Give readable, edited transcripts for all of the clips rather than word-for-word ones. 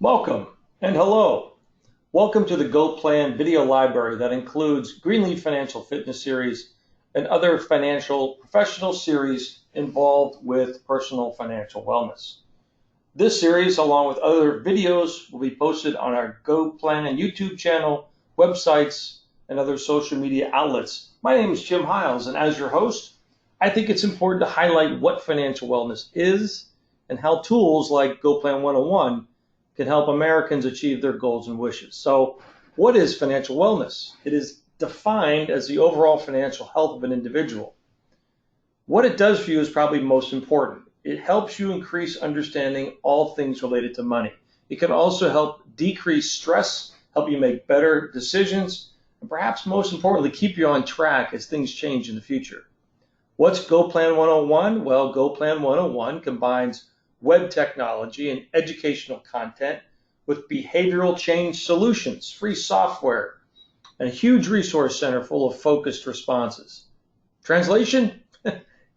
Welcome and hello. Welcome to the Go Plan video library that includes Greenleaf Financial Fitness Series and other financial professional series involved with personal financial wellness. This series, along with other videos, will be posted on our Go Plan YouTube channel, websites, and other social media outlets. My name is Jim Hiles, and as your host, I think it's important to highlight what financial wellness is and how tools like Go Plan 101 can help Americans achieve their goals and wishes. So, what is financial wellness? It is defined as the overall financial health of an individual. What it does for you is probably most important. It helps you increase understanding all things related to money. It can also help decrease stress, help you make better decisions, and perhaps most importantly, keep you on track as things change in the future. What's Go Plan 101? Well, Go Plan 101 combines web technology and educational content with behavioral change solutions, free software, and a huge resource center full of focused responses. Translation?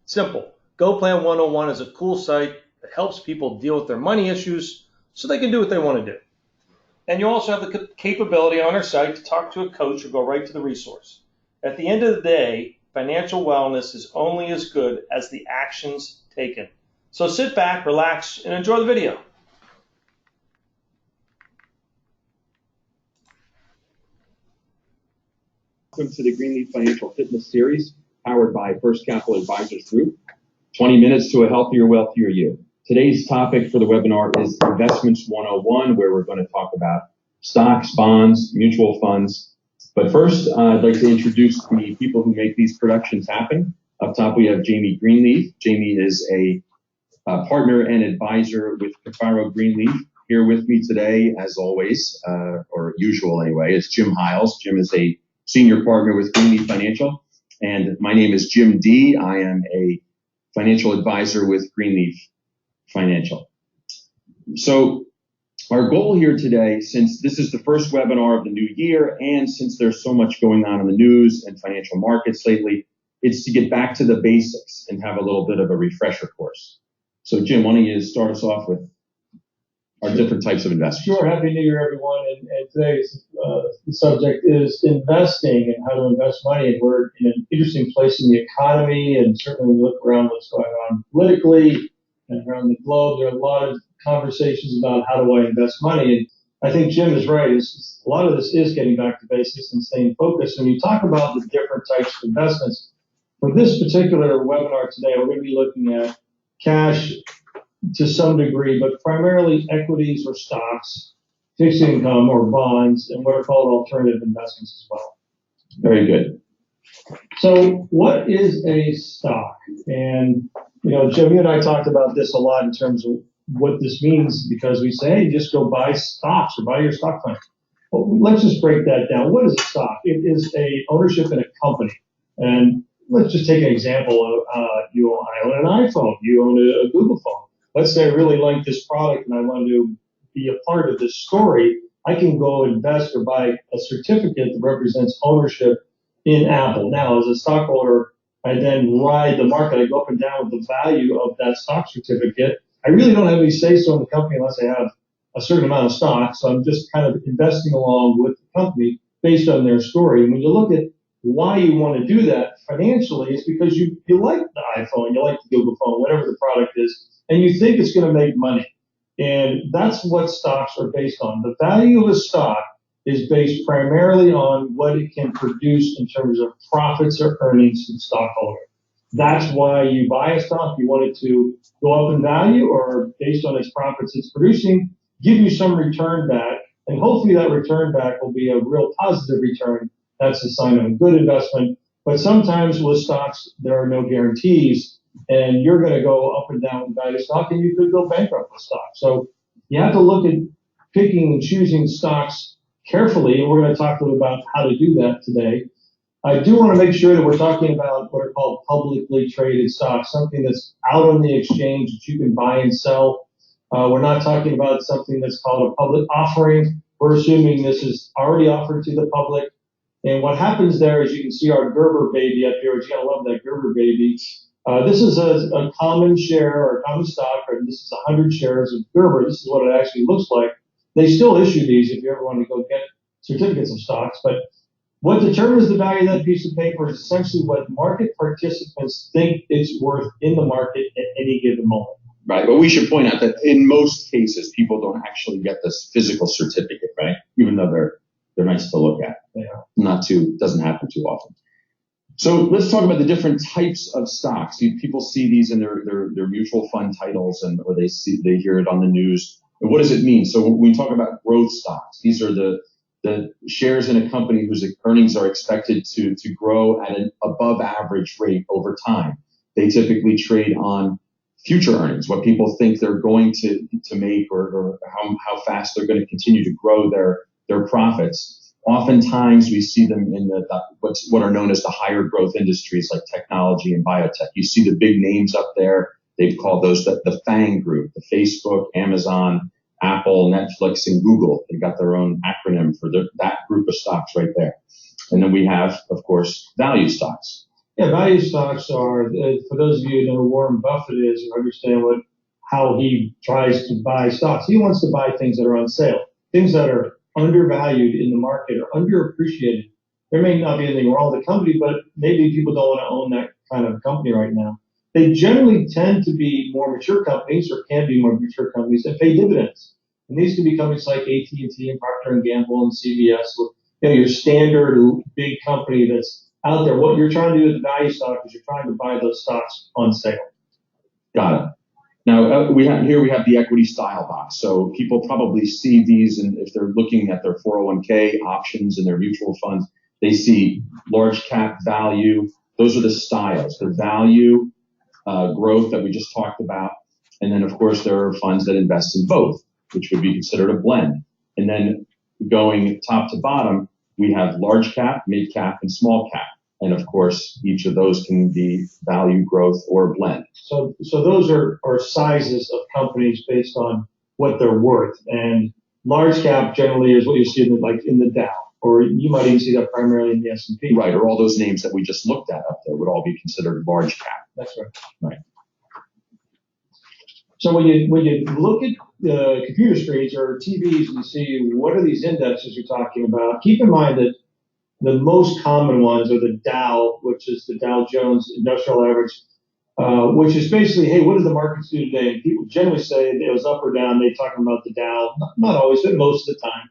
Simple. Go Plan 101 is a cool site that helps people deal with their money issues so they can do what they want to do. And you also have the capability on our site to talk to a coach or go right to the resource. At the end of the day, financial wellness is only as good as the actions taken. So sit back, relax, and enjoy the video. Welcome to the Greenleaf Financial Fitness Series, powered by First Capital Advisors Group. 20 minutes to a healthier, wealthier you. Today's topic for the webinar is Investments 101, where we're going to talk about stocks, bonds, mutual funds. But first, I'd like to introduce the people who make these productions happen. Up top, we have Jamie Greenleaf. Jamie is a partner and advisor with Cafaro Greenleaf. Here with me today, as always, or usual anyway, is Jim Hiles. Jim is a senior partner with Greenleaf Financial. And my name is Jim D. I am a financial advisor with Greenleaf Financial. So our goal here today, since this is the first webinar of the new year, and since there's so much going on in the news and financial markets lately, it's to get back to the basics and have a little bit of a refresher course. So Jim, why don't you start us off with our different types of investments? Sure. Happy New Year, everyone. And today's the subject is investing and how to invest money. And we're in an interesting place in the economy, and certainly when we look around what's going on politically and around the globe, there are a lot of conversations about how do I invest money. And I think Jim is right. A lot of this is getting back to basics and staying focused. When you talk about the different types of investments, for this particular webinar today, we're going to be looking at cash to some degree, but primarily equities or stocks, fixed income or bonds, and what are called alternative investments as well. Very good. So what is a stock? And, Jim, you and I talked about this a lot in terms of what this means, because we say, hey, just go buy stocks or buy your stock fund. Well, let's just break that down. What is a stock? It is a ownership in a company. And let's just take an example of I own an iPhone, you own a Google phone. Let's say I really like this product and I want to be a part of this story. I can go invest or buy a certificate that represents ownership in Apple. Now, as a stockholder, I then ride the market. I go up and down with the value of that stock certificate. I really don't have any say-so in the company unless I have a certain amount of stock. So I'm just kind of investing along with the company based on their story. And when you look at why you want to do that financially, is because you like the iPhone, you like the Google phone, whatever the product is, and you think it's going to make money. And that's what stocks are based on. The value of a stock is based primarily on what it can produce in terms of profits or earnings to the stockholder. That's why you buy a stock. You want it to go up in value, or based on its profits it's producing, give you some return back. And hopefully that return back will be a real positive return. That's a sign of a good investment. But sometimes with stocks, there are no guarantees, and you're going to go up and down with value of stock, and you could go bankrupt with stock. So you have to look at picking and choosing stocks carefully, and we're going to talk a little about how to do that today. I do want to make sure that we're talking about what are called publicly traded stocks, something that's out on the exchange that you can buy and sell. We're not talking about something that's called a public offering. We're assuming this is already offered to the public. And what happens there is you can see our Gerber baby up here. You're going to love that Gerber baby. This is a common share or common stock, or this is 100 shares of Gerber. This is what it actually looks like. They still issue these if you ever want to go get certificates of stocks, but what determines the value of that piece of paper is essentially what market participants think it's worth in the market at any given moment. Right, but we should point out that in most cases, people don't actually get this physical certificate, right? Even though they're nice to look at. Yeah. Doesn't happen too often. So let's talk about the different types of stocks. People see these in their mutual fund titles, or they hear it on the news. And what does it mean? So when we talk about growth stocks, these are the shares in a company whose earnings are expected to grow at an above average rate over time. They typically trade on future earnings, what people think they're going to make, or how fast they're going to continue to grow their profits. Oftentimes we see them in what are known as the higher growth industries like technology and biotech. You see the big names up there. They've called those the FANG group, the Facebook, Amazon, Apple, Netflix, and Google. They've got their own acronym for that group of stocks right there. And then we have, of course, value stocks. Yeah, value stocks are, for those of you who know who Warren Buffett is or understand how he tries to buy stocks. He wants to buy things that are on sale, things that are undervalued in the market or underappreciated. There may not be anything wrong with the company, but maybe people don't want to own that kind of company right now. They generally tend to be more mature companies, or can be more mature companies, that pay dividends. And these can be companies like AT&T and Procter & Gamble and CVS, your standard big company that's out there. What you're trying to do with the value stock is you're trying to buy those stocks on sale. Got it. Now we have the equity style box. So people probably see these, and if they're looking at their 401k options and their mutual funds, they see large cap value. Those are the styles, the value, growth that we just talked about. And then of course there are funds that invest in both, which would be considered a blend. And then going top to bottom, we have large cap, mid cap, and small cap. And of course, each of those can be value, growth, or blend. So those are sizes of companies based on what they're worth. And large cap generally is what you see in the Dow, or you might even see that primarily in the S&P. Right, or all those names that we just looked at up there would all be considered large cap. That's right. Right. So when you look at the computer screens or TVs and you see what are these indexes you're talking about, keep in mind that the most common ones are the Dow, which is the Dow Jones Industrial Average, which is basically, hey, what did the markets do today? And people generally say it was up or down. They're talking about the Dow, not always, but most of the time.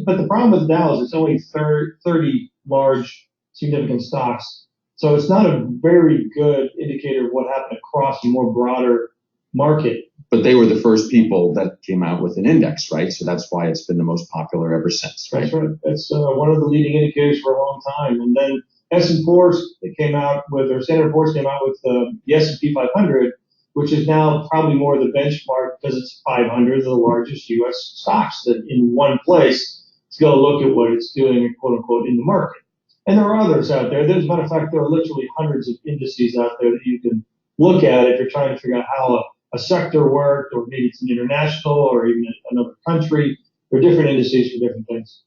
But the problem with the Dow is it's only 30 large, significant stocks. So it's not a very good indicator of what happened across a more broader market. But they were the first people that came out with an index, right? So that's why it's been the most popular ever since, right? That's right. That's one of the leading indicators for a long time. And then Standard & Poor's came out with the S&P 500, which is now probably more the benchmark because it's 500 of the largest U.S. stocks that in one place to go look at what it's doing, quote unquote, in the market. And there are others out there. As a matter of fact, there are literally hundreds of indices out there that you can look at if you're trying to figure out how a sector worked, or maybe it's an international or even another country. There are different indices for different things.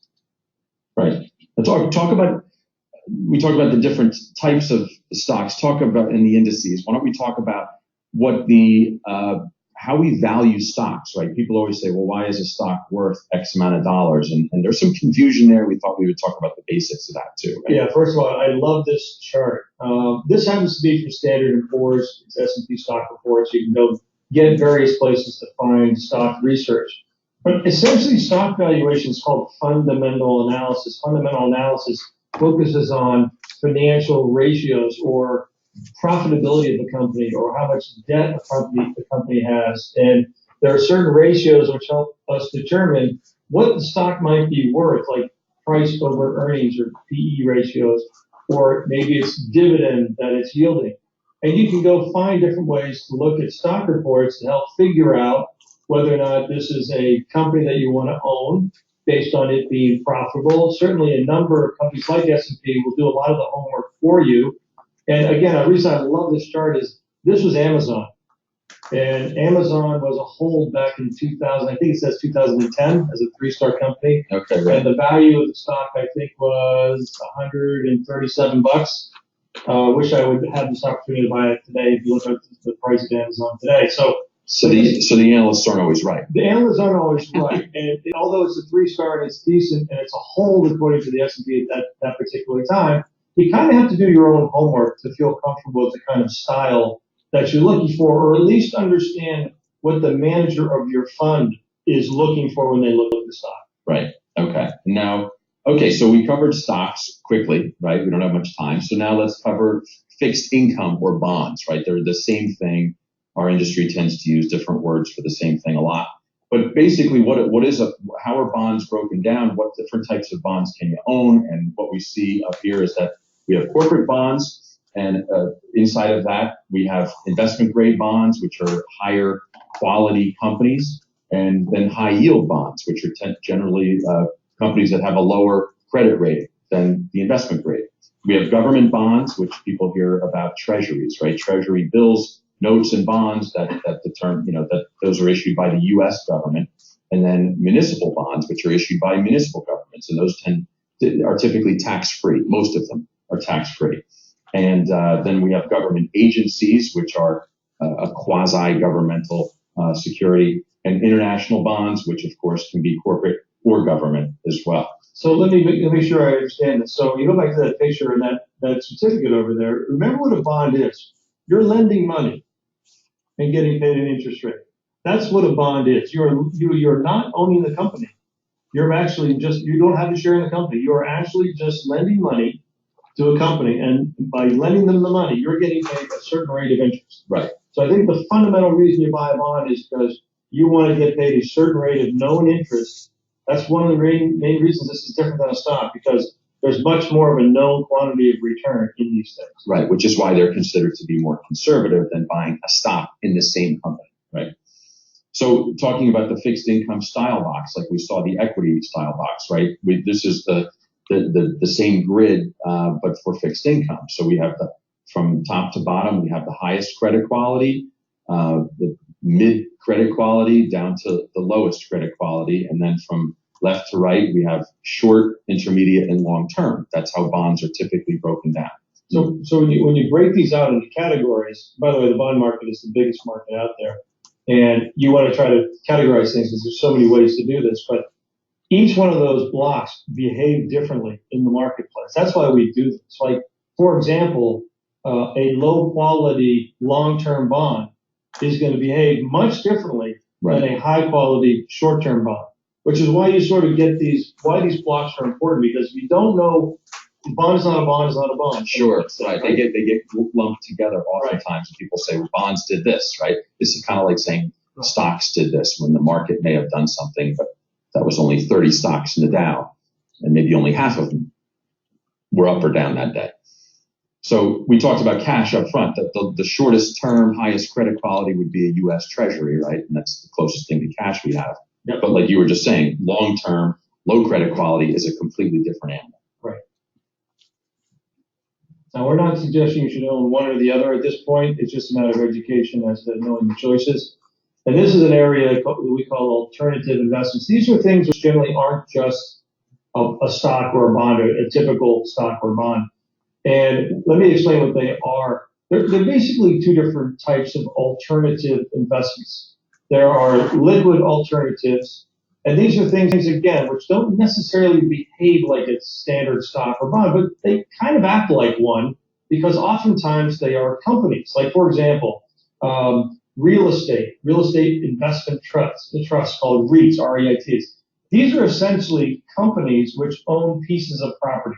Right. We talk about the different types of stocks. Talk about in the indices. Why don't we talk about what how we value stocks, right? People always say, well, why is a stock worth X amount of dollars? And there's some confusion there. We thought we would talk about the basics of that too. Right? Yeah, first of all, I love this chart. This happens to be from Standard & Poor's, it's S&P stock reports. You can go get various places to find stock research. But essentially, stock valuation is called fundamental analysis. Fundamental analysis focuses on financial ratios or profitability of the company, or how much debt the company has. And there are certain ratios which help us determine what the stock might be worth, like price over earnings or PE ratios, or maybe it's dividend that it's yielding. And you can go find different ways to look at stock reports to help figure out whether or not this is a company that you want to own based on it being profitable. Certainly a number of companies like S&P will do a lot of the homework for you. And again, the reason I love this chart is this was Amazon. And Amazon was a hold back in 2000, I think it says 2010 as a 3-star company. Okay, right. And the value of the stock, I think, was $137. Wish I would have this opportunity to buy it today if you look at the price of Amazon today. So the analysts aren't always right. The analysts aren't always right, and although it's a 3-star and it's decent and it's a hold according to the S&P at that particular time, you kind of have to do your own homework to feel comfortable with the kind of style that you're looking for, or at least understand what the manager of your fund is looking for when they look at the stock. Right. Okay. So we covered stocks quickly, right? We don't have much time. So now let's cover fixed income or bonds, right? They're the same thing. Our industry tends to use different words for the same thing a lot. But basically, how are bonds broken down? What different types of bonds can you own? And what we see up here is that we have corporate bonds, and inside of that, we have investment grade bonds, which are higher quality companies, and then high yield bonds, which are generally companies that have a lower credit rating than the investment grade. We have government bonds, which people hear about treasuries, right? Treasury bills, notes, and bonds that those are issued by the U.S. government, and then municipal bonds, which are issued by municipal governments, and those are typically tax-free. Most of them are tax-free. And then we have government agencies, which are a quasi-governmental security, and international bonds, which of course can be corporate or government as well. So let me make sure I understand this. So you go back to that picture and that certificate over there. Remember what a bond is. You're lending money and getting paid an interest rate. That's what a bond is. You're not owning the company. You're actually you don't have a share in the company. You're actually just lending money to a company, and by lending them the money, you're getting paid a certain rate of interest. Right. So I think the fundamental reason you buy a bond is because you want to get paid a certain rate of known interest. That's one of the main reasons this is different than a stock, because there's much more of a known quantity of return in these things. Right, which is why they're considered to be more conservative than buying a stock in the same company, right? So talking about the fixed income style box, like we saw the equity style box, right? This is the same grid, but for fixed income. So we have from top to bottom, we have the highest credit quality, the mid credit quality down to the lowest credit quality. And then from left to right, we have short, intermediate, and long term. That's how bonds are typically broken down. So when you break these out into categories, by the way, the bond market is the biggest market out there. And you want to try to categorize things because there's so many ways to do this. But each one of those blocks behave differently in the marketplace. That's why we do this. Like, for example, a low quality long-term bond is going to behave much differently than a high quality short-term bond, which is why you sort of get why these blocks are important, because if you don't know, bond is not a bond is not a bond. Sure, right. They get lumped together oftentimes. Right. And people say, well, bonds did this, right? This is kind of like saying stocks did this when the market may have done something, but that was only 30 stocks in the Dow, and maybe only half of them were up or down that day. So we talked about cash up front, that the shortest term, highest credit quality would be a U.S. Treasury, right? And that's the closest thing to cash we have. Yep. But like you were just saying, long term, low credit quality is a completely different animal. Right. Now, we're not suggesting you should own one or the other at this point. It's just a matter of education as to knowing the choices. And this is an area we call alternative investments. These are things which generally aren't just a stock or a bond, a typical stock or bond. And let me explain what they are. They're basically two different types of alternative investments. There are liquid alternatives, and these are things, again, which don't necessarily behave like a standard stock or bond, but they kind of act like one, because oftentimes they are companies. Like, for example, real estate investment trusts, the trusts called REITs, R-E-I-Ts. These are essentially companies which own pieces of property.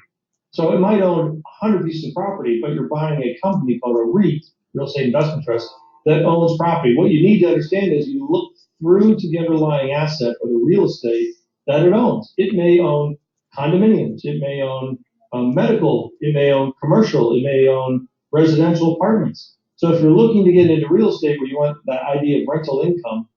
So it might own 100 pieces of property, but you're buying a company called a REIT, real estate investment trust, that owns property. What you need to understand is you look through to the underlying asset or the real estate that it owns. It may own condominiums. It may own medical. It may own commercial. It may own residential apartments. So if you're looking to get into real estate where you want that idea of rental income,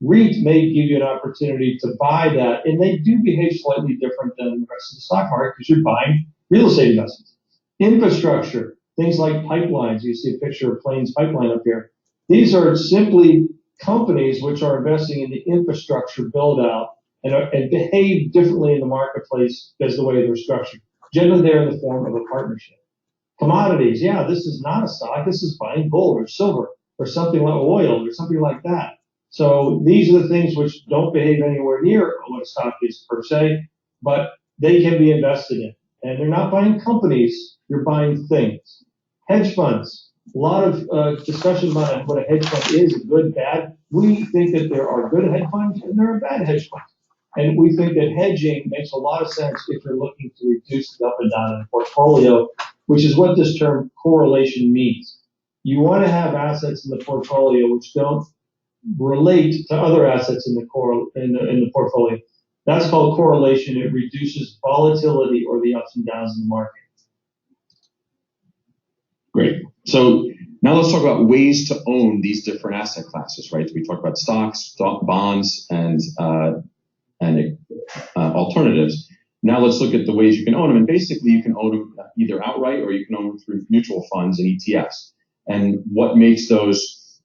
REIT may give you an opportunity to buy that, and they do behave slightly different than the rest of the stock market because you're buying real estate investments. Infrastructure, things like pipelines. You see a picture of Plains Pipeline up here. These are simply companies which are investing in the infrastructure build out and behave differently in the marketplace because of the way they're structured. Generally, they're in the form of a partnership. Commodities, this is not a stock. This is buying gold or silver or something like oil or something like that. So these are the things which don't behave anywhere near what a stock is per se, but they can be invested in. And they're not buying companies, you're buying things. Hedge funds, a lot of discussion about what a hedge fund is, good, bad. We think that there are good hedge funds and there are bad hedge funds. And we think that hedging makes a lot of sense if you're looking to reduce the up and down in a portfolio, which is what this term correlation means. You want to have assets in the portfolio which don't relate to other assets in the portfolio. That's called correlation. It reduces volatility or the ups and downs in the market. Great. So now let's talk about ways to own these different asset classes, right? We talked about stocks, bonds, and alternatives. Now let's look at the ways you can own them. And basically, you can own them either outright or you can own them through mutual funds and ETFs. And what makes those,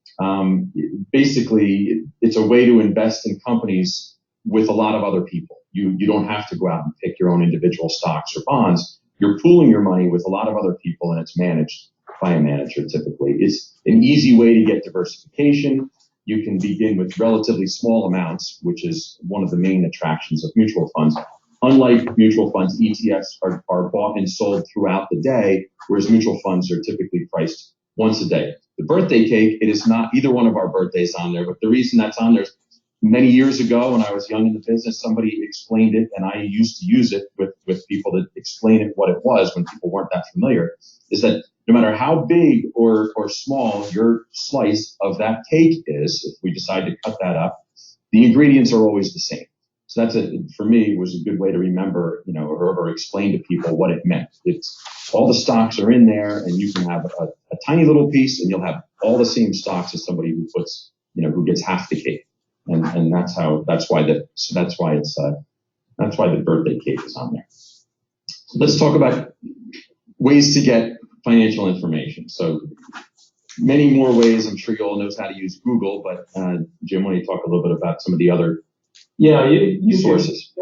basically, it's a way to invest in companies with a lot of other people. You don't have to go out and pick your own individual stocks or bonds. You're pooling your money with a lot of other people, and it's managed by a manager typically. It's an easy way to get diversification. You can begin with relatively small amounts, which is one of the main attractions of mutual funds. Unlike mutual funds, ETFs are bought and sold throughout the day, whereas mutual funds are typically priced once a day. The birthday cake, it is not either one of our birthdays on there, but the reason that's on there is many years ago when I was young in the business, somebody explained it, and I used to use it with people to explain it what it was when people weren't that familiar, is that no matter how big or small your slice of that cake is, if we decide to cut that up, the ingredients are always the same. So for me, was a good way to remember, or explain to people what it meant. It's all the stocks are in there, and you can have a tiny little piece, and you'll have all the same stocks as somebody who puts, who gets half the cake. And that's why the birthday cake is on there. So let's talk about ways to get financial information. So many more ways. I'm sure you all knows how to use Google, but Jim, why don't you talk a little bit about some of the other sources?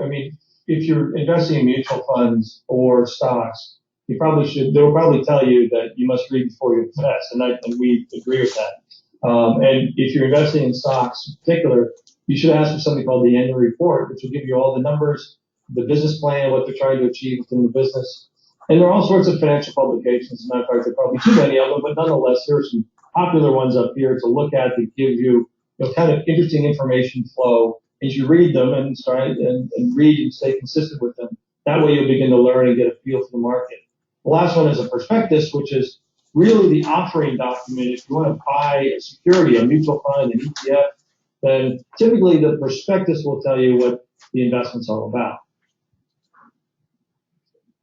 If you're investing in mutual funds or stocks, they'll probably tell you that you must read before you invest, and we agree with that. And if you're investing in stocks in particular, you should ask for something called the annual report, which will give you all the numbers, the business plan, what they're trying to achieve within the business. And there are all sorts of financial publications. As a matter of fact, there are probably too many of them, but nonetheless, there are some popular ones up here to look at that give you, kind of interesting information flow as you read them and read and stay consistent with them. That way you'll begin to learn and get a feel for the market. The last one is a prospectus, which is really the offering document. If you want to buy a security, a mutual fund, an ETF, then typically the prospectus will tell you what the investment's all about.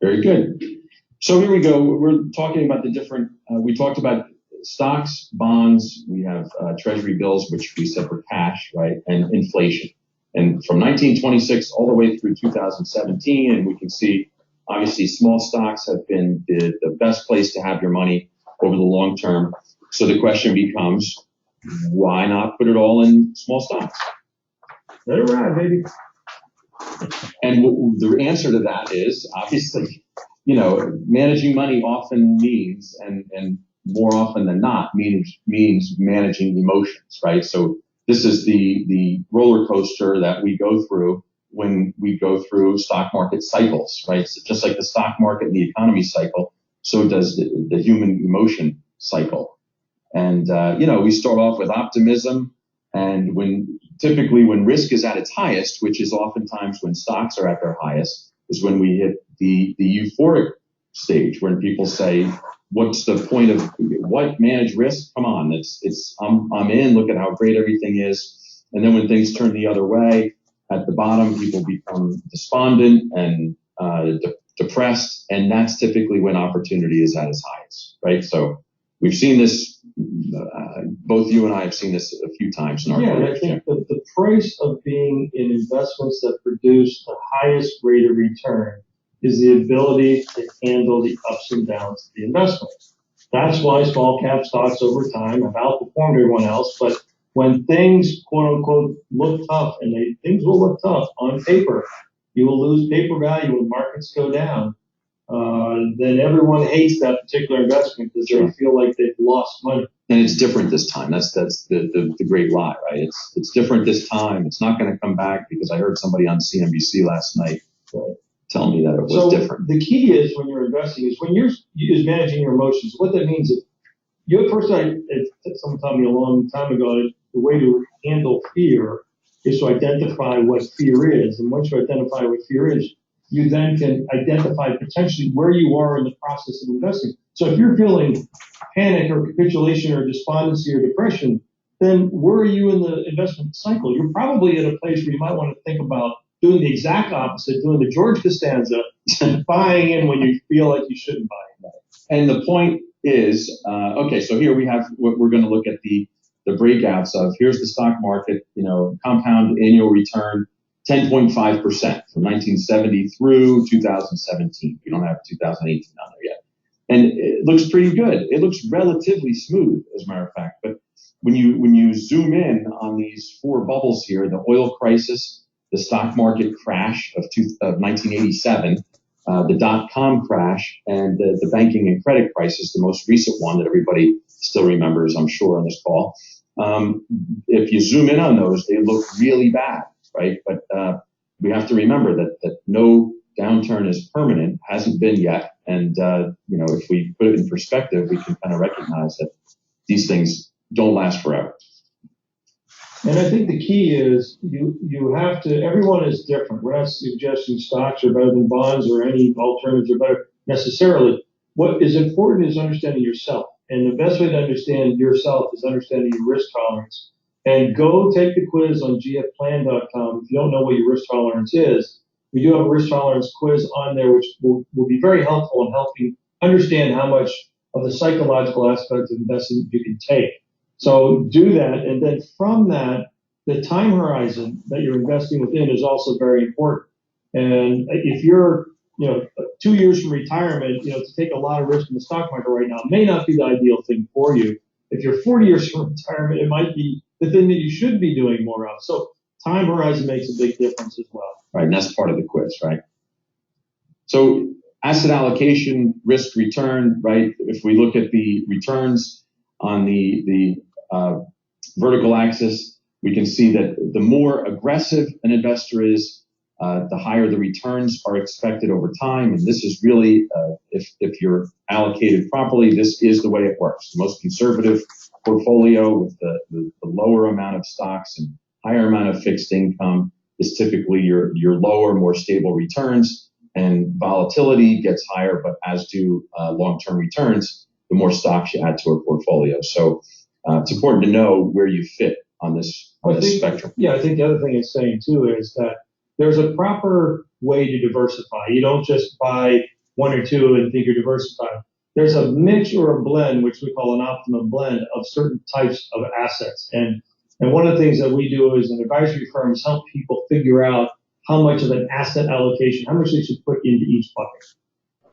Very good. So here we go. We're talking about the different, we talked about stocks, bonds, we have treasury bills, which we said were cash, right, and inflation. And from 1926 all the way through 2017, and we can see, obviously, small stocks have been the best place to have your money over the long term. So the question becomes, why not put it all in small stocks? Let it ride, baby. And the answer to that is, obviously, managing money often means, and more often than not, means managing emotions, right? So this is the roller coaster that we go through when we go through stock market cycles, right? So just like the stock market and the economy cycle, so does the human emotion cycle. And, we start off with optimism, and typically when risk is at its highest, which is oftentimes when stocks are at their highest, is when we hit the euphoric stage, when people say, what's the point of what manage risk? Come on, I'm in, look at how great everything is. And then when things turn the other way, at the bottom, people become despondent and depressed, and that's typically when opportunity is at its highest, right? So we've seen this, both you and I have seen this a few times in our careers. And I think that the price of being in investments that produce the highest rate of return is the ability to handle the ups and downs of the investment. That's why small cap stocks over time have outperformed everyone else, but when things, quote unquote, look tough, and things will look tough on paper, you will lose paper value when markets go down. then everyone hates that particular investment because they feel like they've lost money. And it's different this time. That's the great lie, right? It's different this time. It's not going to come back because I heard somebody on CNBC last night tell me that it was different. The key is when you're investing is when you're managing your emotions. What that means is someone told me a long time ago that the way to handle fear is to identify what fear is. And once you identify what fear is, you then can identify potentially where you are in the process of investing. So if you're feeling panic or capitulation or despondency or depression, then where are you in the investment cycle? You're probably at a place where you might want to think about doing the exact opposite, doing the George Costanza and buying in when you feel like you shouldn't buy in. And the point is, okay, so here we have what we're going to look at the breakouts of here's the stock market, compound annual return 10.5% from 1970 through 2017. We don't have 2018 on there yet. And it looks pretty good. It looks relatively smooth, as a matter of fact. But when you zoom in on these four bubbles here, the oil crisis, the stock market crash of 1987, the dot-com crash, and the banking and credit crisis, the most recent one that everybody still remembers, I'm sure, on this call. If you zoom in on those, they look really bad, right? But we have to remember that no downturn is permanent, hasn't been yet. And, if we put it in perspective, we can kind of recognize that these things don't last forever. And I think the key is you have to, everyone is different. We're not suggesting stocks are better than bonds or any alternatives are better necessarily. What is important is understanding yourself. And the best way to understand yourself is understanding your risk tolerance. And go take the quiz on gfplan.com. If you don't know what your risk tolerance is, we do have a risk tolerance quiz on there, which will be very helpful in helping understand how much of the psychological aspects of investing you can take. So do that, and then from that, the time horizon that you're investing within is also very important. And if you're, 2 years from retirement, to take a lot of risk in the stock market right now may not be the ideal thing for you. If you're 40 years from retirement, it might be the thing that you should be doing more of. So time horizon makes a big difference as well. Right, and that's part of the quiz, right? So asset allocation, risk return, right? If we look at the returns on the vertical axis, we can see that the more aggressive an investor is, the higher the returns are expected over time. And this is really, if you're allocated properly, this is the way it works. The most conservative portfolio with the lower amount of stocks and higher amount of fixed income is typically your lower, more stable returns. And volatility gets higher, but as do long-term returns, the more stocks you add to a portfolio. So it's important to know where you fit on this spectrum. Yeah, I think the other thing it's saying too is that there's a proper way to diversify. You don't just buy one or two and think you're diversifying. There's a mix or a blend, which we call an optimum blend of certain types of assets. And one of the things that we do as an advisory firm is help people figure out how much of an asset allocation, how much they should put into each bucket.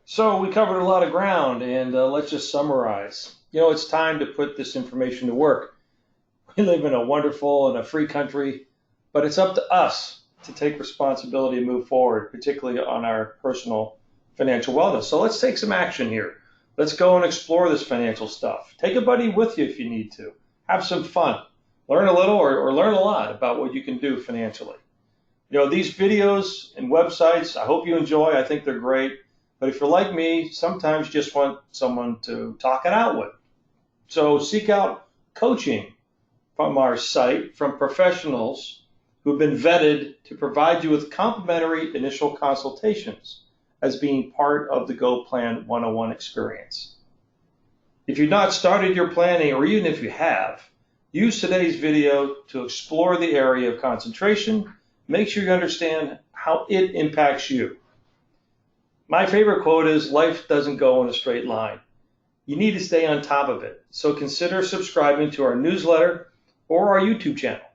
So we covered a lot of ground, and let's just summarize. It's time to put this information to work. We live in a wonderful and a free country, but it's up to us to take responsibility and move forward, particularly on our personal financial wellness. So let's take some action here. Let's go and explore this financial stuff. Take a buddy with you if you need to. Have some fun. Learn a little or learn a lot about what you can do financially. These videos and websites, I hope you enjoy. I think they're great. But if you're like me, sometimes you just want someone to talk it out with. So seek out coaching from our site from professionals who've been vetted to provide you with complimentary initial consultations as being part of the Go Plan 101 experience. If you've not started your planning, or even if you have, use today's video to explore the area of concentration. Make sure you understand how it impacts you. My favorite quote is, life doesn't go in a straight line. You need to stay on top of it. So consider subscribing to our newsletter or our YouTube channel.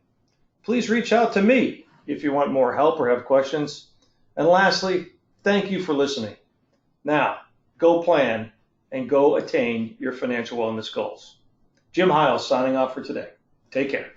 Please reach out to me if you want more help or have questions. And lastly, thank you for listening. Now, go plan and go attain your financial wellness goals. Jim Hiles signing off for today. Take care.